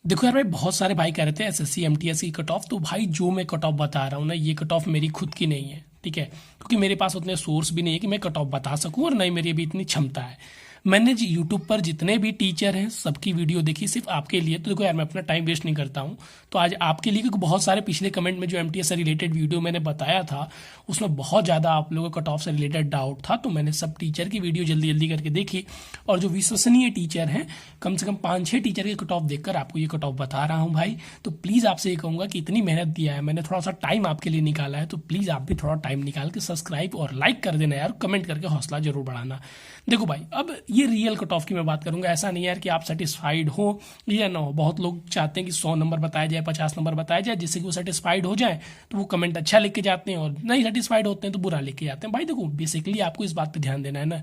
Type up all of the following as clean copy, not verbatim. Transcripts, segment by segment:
देखो यार भाई, बहुत सारे भाई कह रहे थे एसएससी एमटीएस की कट ऑफ। तो भाई जो मैं कट ऑफ बता रहा हूँ ना, ये कट ऑफ मेरी खुद की नहीं है, ठीक है। क्योंकि मेरे पास उतने सोर्स भी नहीं है कि मैं कट ऑफ बता सकूँ, और ना ही मेरी अभी इतनी क्षमता है। मैंने जी यूट्यूब पर जितने भी टीचर हैं सबकी वीडियो देखी सिर्फ आपके लिए। तो देखो यार, मैं अपना टाइम वेस्ट नहीं करता हूँ। तो आज आपके लिए, क्योंकि बहुत सारे पिछले कमेंट में जो एमटीएस से रिलेटेड वीडियो मैंने बताया था, उसमें बहुत ज़्यादा आप लोगों को कट ऑफ से रिलेटेड डाउट था। तो मैंने सब टीचर की वीडियो जल्दी जल्दी करके देखी, और जो विश्वसनीय टीचर हैं, कम से कम 5-6 टीचर के कट ऑफ देखकर आपको ये कट ऑफ बता रहा हूँ भाई। तो प्लीज़ आपसे ये कहूँगा कि इतनी मेहनत दिया है मैंने, थोड़ा सा टाइम आपके लिए निकाला है, तो प्लीज़ आप भी थोड़ा टाइम निकाल के सब्सक्राइब और लाइक कर देना यार, कमेंट करके हौसला जरूर बढ़ाना। देखो भाई, अब ये रियल कट ऑफ की मैं बात करूंगा। ऐसा नहीं है यार कि आप सेटिस्फाइड हो या ना हो। बहुत लोग चाहते हैं कि 100 नंबर बताया जाए, 50 नंबर बताया जाए, जिससे कि वो सेटिस्फाइड हो जाए। तो वो कमेंट अच्छा लिख के जाते हैं, और नहीं सेटिस्फाइड होते हैं तो बुरा लिख के जाते हैं। भाई देखो, बेसिकली आपको इस बात पे ध्यान देना है ना,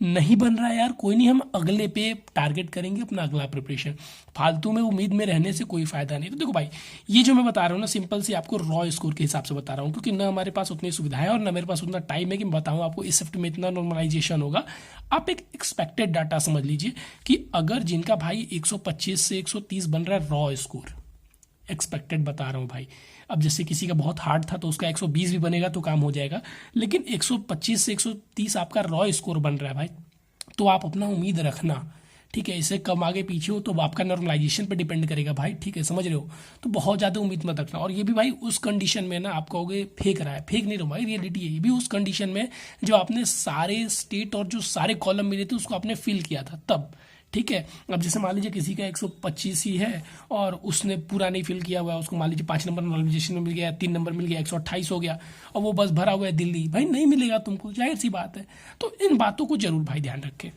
नहीं बन रहा है यार, कोई नहीं, हम अगले पे टारगेट करेंगे अपना अगला प्रिपरेशन। फालतू में उम्मीद में रहने से कोई फायदा नहीं। तो देखो भाई, ये जो मैं बता रहा हूँ ना, सिंपल सी आपको रॉ स्कोर के हिसाब से बता रहा हूँ, क्योंकि ना हमारे पास उतनी सुविधाएं और ना मेरे पास उतना टाइम है कि मैं बताऊँ आपको इस शिफ्ट में इतना नॉर्मलाइजेशन होगा। आप एक एक्सपेक्टेड डाटा समझ लीजिए कि अगर जिनका भाई 125 से 130 बन रहा है रॉ स्कोर, एक्सपेक्टेड बता रहा हूँ भाई। अब जैसे किसी का बहुत हार्ड था तो उसका 120 भी बनेगा तो काम हो जाएगा, लेकिन 125 से 130 आपका रॉ स्कोर बन रहा है भाई, तो आप अपना उम्मीद रखना, ठीक है। इससे कम आगे पीछे हो तो आपका नॉर्मलाइजेशन पे डिपेंड करेगा भाई, ठीक है, समझ रहे हो। तो बहुत ज़्यादा उम्मीद मत रखना। और ये भी भाई उस कंडीशन में ना, आप कहोगे फेक रहा है, फेक नहीं रहा भाई, रियलिटी है। ये भी उस कंडीशन में जो आपने सारे स्टेट और जो सारे कॉलम मिले थे उसको आपने फिल किया था तब, ठीक है। अब जैसे मान लीजिए किसी का 125 ही है और उसने पूरा नहीं फिल किया हुआ है, उसको मान लीजिए 5 नंबर नॉर्मलाइजेशन में मिल गया, 3 नंबर मिल गया, 128 हो गया, और वो बस भरा हुआ है दिल्ली, भाई नहीं मिलेगा तुमको, जाहिर सी बात है। तो इन बातों को जरूर भाई ध्यान रखें।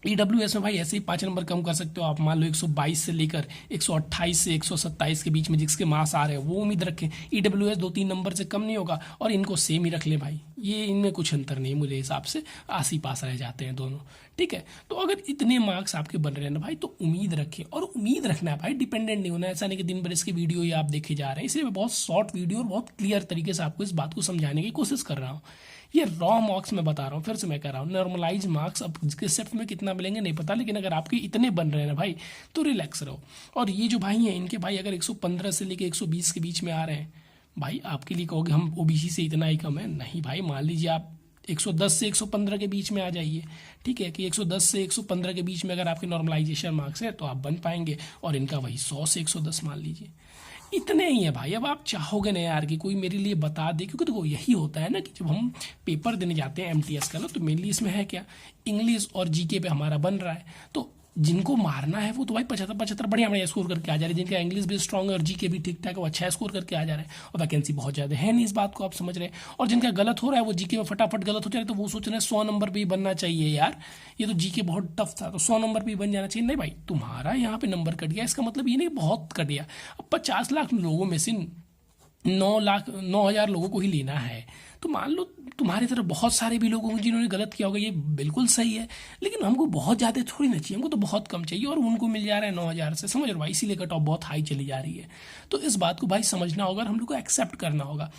ईडब्ल्यूएस में भाई ऐसे ही 5 नंबर कम कर सकते हो आप, मान लो 122 से लेकर 128 से 127 के बीच में जिसके मार्क्स आ रहे हैं वो उम्मीद रखें। ईडब्ल्यूएस 2-3 नंबर से कम नहीं होगा, और इनको सेम ही रख ले भाई, ये इनमें कुछ अंतर नहीं है मेरे हिसाब से, आस ही पास रह जाते हैं दोनों, ठीक है। तो अगर इतने मार्क्स आपके बन रहे हैं ना भाई, तो उम्मीद रखें, और उम्मीद रखना है भाई, डिपेंडेंट नहीं होना। ऐसा नहीं कि दिन भर इसकी वीडियो ही आप देखे जा रहे हैं, इसलिए मैं बहुत शॉर्ट वीडियो और बहुत क्लियर तरीके से आपको इस बात को समझाने की कोशिश कर रहा हूँ। ये रॉ मार्क्स मैं बता रहा हूँ, फिर से मैं कह रहा हूँ, नॉर्मलाइज मार्क्स अब किस शिफ्ट में कितना मिलेंगे नहीं पता, लेकिन अगर आपके इतने बन रहे हैं ना भाई, तो रिलैक्स रहो। और ये जो भाई हैं, इनके भाई अगर 115 से लेकर 120 के बीच में आ रहे हैं भाई, आपके लिए कहोगे हम ओबीसी से इतना ही कम है, नहीं भाई, मान लीजिए आप 110 से 115 के बीच में आ जाइए, ठीक है, कि 110 से 115 के बीच में अगर आपके नॉर्मलाइजेशन मार्क्स है तो आप बन पाएंगे, और इनका वही 100 से 110 मान लीजिए, इतने ही है भाई। अब आप चाहोगे ना यार कि कोई मेरे लिए बता दे, क्योंकि देखो यही होता है ना कि जब हम पेपर देने जाते हैं एमटीएस का ना, तो मेनली इसमें है क्या, इंग्लिश और जीके पे हमारा बन रहा है। तो जिनको मारना है वो तो भाई 75-75 बढ़िया बढ़िया स्कोर करके आ जा रहे हैं, जिनका इंग्लिश भी स्ट्रांग है और जीके भी ठीक ठाक है वो अच्छा स्कोर करके आ जा रहे हैं, और वैकेंसी बहुत ज़्यादा है नहीं, इस बात को आप समझ रहे हैं। और जिनका गलत हो रहा है वो जीके में फटाफट गलत हो जा रहा है, तो वो सोच रहे हैं 100 नंबर पे ही बनना चाहिए यार, ये तो जीके बहुत टफ था तो 100 नंबर पे ही बन जाना चाहिए। नहीं भाई, तुम्हारा यहाँ पे नंबर कट गया, इसका मतलब ये नहीं बहुत कट गया। अब 50 लाख लोगों में से 9,00,000 लोगों को ही लेना है, तो मान लो तुम्हारी तरफ बहुत सारे भी लोग होंगे जिन्होंने गलत किया होगा, ये बिल्कुल सही है, लेकिन हमको बहुत ज़्यादा थोड़ी ना चाहिए, हमको तो बहुत कम चाहिए, और उनको मिल जा रहा है 9,000 से, समझ लो भाई, इसीलिए कट ऑफ बहुत हाई चली जा रही है। तो इस बात को भाई समझना होगा और हम लोग को एक्सेप्ट करना होगा।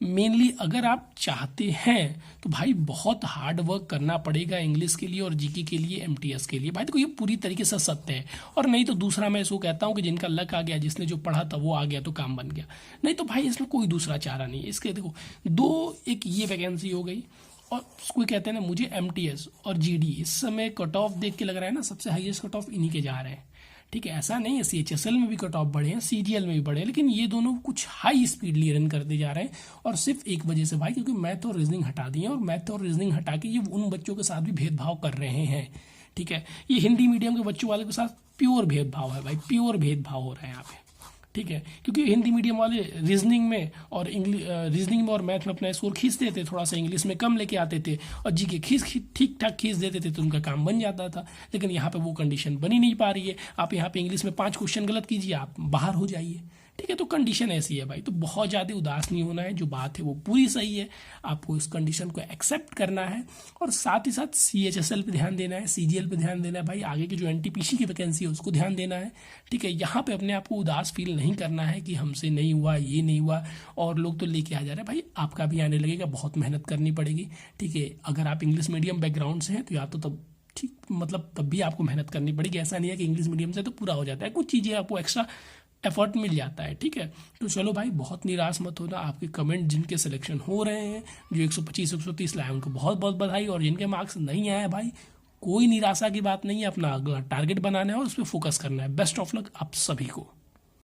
मेनली अगर आप चाहते हैं तो भाई बहुत हार्ड वर्क करना पड़ेगा इंग्लिश के लिए और जीके के लिए, एमटीएस के लिए भाई, देखो ये पूरी तरीके से सत्य है। और नहीं तो दूसरा मैं इसको कहता हूँ कि जिनका लक आ गया, जिसने जो पढ़ा था वो आ गया तो काम बन गया, नहीं तो भाई इसमें कोई दूसरा चारा नहीं है। इसके देखो दो, एक ये वैकेंसी हो गई, और कोई कहते हैं ना मुझे एमटीएस और जीडी, इस समय कट ऑफ देख के लग रहा है ना सबसे हाईएस्ट कट ऑफ इन्हीं के जा रहे हैं, ठीक है। ऐसा नहीं है, सीएचएसएल में भी कट ऑफ बढ़े हैं, सीजीएल में भी बढ़े हैं, लेकिन ये दोनों कुछ हाई स्पीडली रन करते जा रहे हैं, और सिर्फ एक वजह से भाई, क्योंकि मैथ और रीजनिंग हटा दिए, और मैथ और रीजनिंग हटा के ये उन बच्चों के साथ भी भेदभाव कर रहे हैं, ठीक है। ये हिंदी मीडियम के बच्चों वाले के साथ प्योर भेदभाव है भाई, प्योर भेदभाव हो रहा है यहाँ पे, ठीक है। क्योंकि हिंदी मीडियम वाले रीजनिंग में और रीजनिंग में और मैथ में अपना स्कोर खींचते थे, थोड़ा सा इंग्लिश में कम लेके आते थे, और जीके ठीक ठाक खींच देते थे तो उनका काम बन जाता था। लेकिन यहाँ पे वो कंडीशन बनी नहीं पा रही है। आप यहाँ पे इंग्लिश में 5 क्वेश्चन गलत कीजिए, आप बाहर हो जाइए, ठीक है। तो कंडीशन ऐसी है भाई, तो बहुत ज़्यादा उदास नहीं होना है, जो बात है वो पूरी सही है, आपको इस कंडीशन को एक्सेप्ट करना है, और साथ ही साथ सीएचएसएल पे ध्यान देना है, सीजीएल पे ध्यान देना है भाई, आगे की जो एनटीपीसी की वैकेंसी है उसको ध्यान देना है, ठीक है। यहाँ पे अपने आप को उदास फील नहीं करना है कि हमसे नहीं हुआ, ये नहीं हुआ, और लोग तो लेके आ जा रहे हैं भाई, आपका भी आने लगेगा, बहुत मेहनत करनी पड़ेगी, ठीक है। अगर आप इंग्लिश मीडियम बैकग्राउंड से हैं तो या तो तब ठीक, मतलब तब भी आपको मेहनत करनी पड़ेगी। ऐसा नहीं है कि इंग्लिश मीडियम से तो पूरा हो जाता है, कुछ चीज़ें आपको एक्स्ट्रा एफर्ट मिल जाता है, ठीक है। तो चलो भाई, बहुत निराश मत होना। आपके कमेंट जिनके सिलेक्शन हो रहे हैं, जो 125 130 लाए, उनको बहुत बहुत बधाई। और जिनके मार्क्स नहीं आए भाई, कोई निराशा की बात नहीं है, अपना अगला टारगेट बनाना है और उस पर फोकस करना है। बेस्ट ऑफ लक आप सभी को।